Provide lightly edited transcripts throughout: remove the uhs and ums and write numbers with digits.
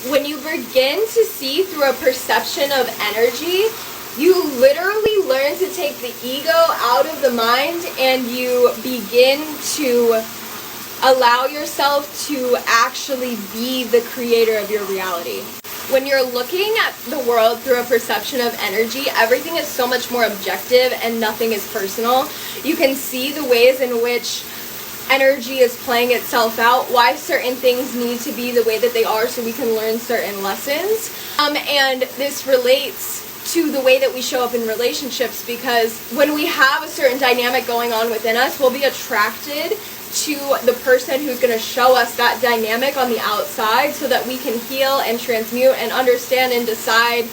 when you begin to see through a perception of energy, you literally learn to take the ego out of the mind and you begin to allow yourself to actually be the creator of your reality. When you're looking at the world through a perception of energy, everything is so much more objective and nothing is personal. You can see the ways in which energy is playing itself out, why certain things need to be the way that they are so we can learn certain lessons. And this relates to the way that we show up in relationships, because when we have a certain dynamic going on within us, we'll be attracted to the person who's going to show us that dynamic on the outside so that we can heal and transmute and understand and decide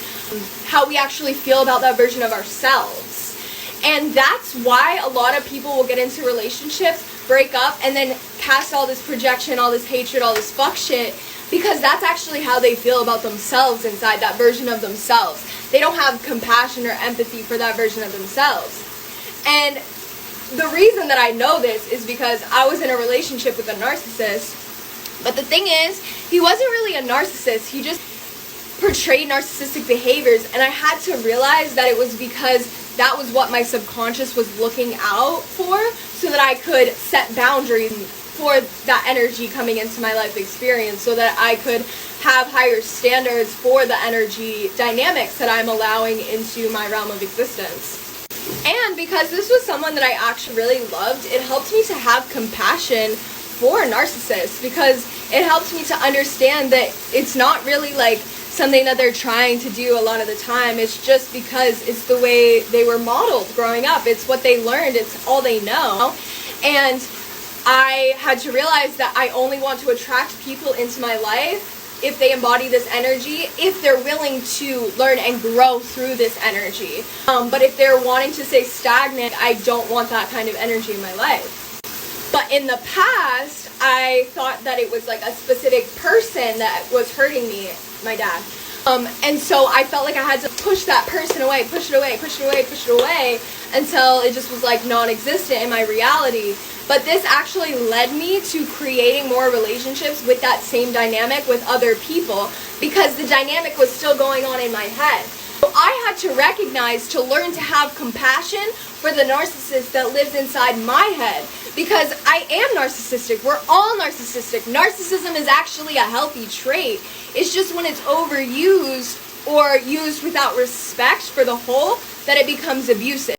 how we actually feel about that version of ourselves. And that's why a lot of people will get into relationships, break up, and then cast all this projection, all this hatred, all this fuck shit, because that's actually how they feel about themselves inside, that version of themselves. They don't have compassion or empathy for that version of themselves. And the reason that I know this is because I was in a relationship with a narcissist, but the thing is, he wasn't really a narcissist, he just portrayed narcissistic behaviors, and I had to realize that it was because that was what my subconscious was looking out for, so that I could set boundaries for that energy coming into my life experience, so that I could have higher standards for the energy dynamics that I'm allowing into my realm of existence. And because this was someone that I actually really loved, it helped me to have compassion for narcissists, because it helped me to understand that it's not really like something that they're trying to do a lot of the time. It's just because it's the way they were modeled growing up. It's what they learned. It's all they know. And I had to realize that I only want to attract people into my life if they embody this energy, if they're willing to learn and grow through this energy. But if they're wanting to stay stagnant, I don't want that kind of energy in my life. But in the past, I thought that it was like a specific person that was hurting me, my dad. And so I felt like I had to push that person away, push it away, push it away, push it away, until it just was like non-existent in my reality. But this actually led me to creating more relationships with that same dynamic with other people, because the dynamic was still going on in my head. So I had to recognize, to learn to have compassion for the narcissist that lives inside my head, because I am narcissistic. We're all narcissistic. Narcissism is actually a healthy trait. It's just when it's overused or used without respect for the whole that it becomes abusive.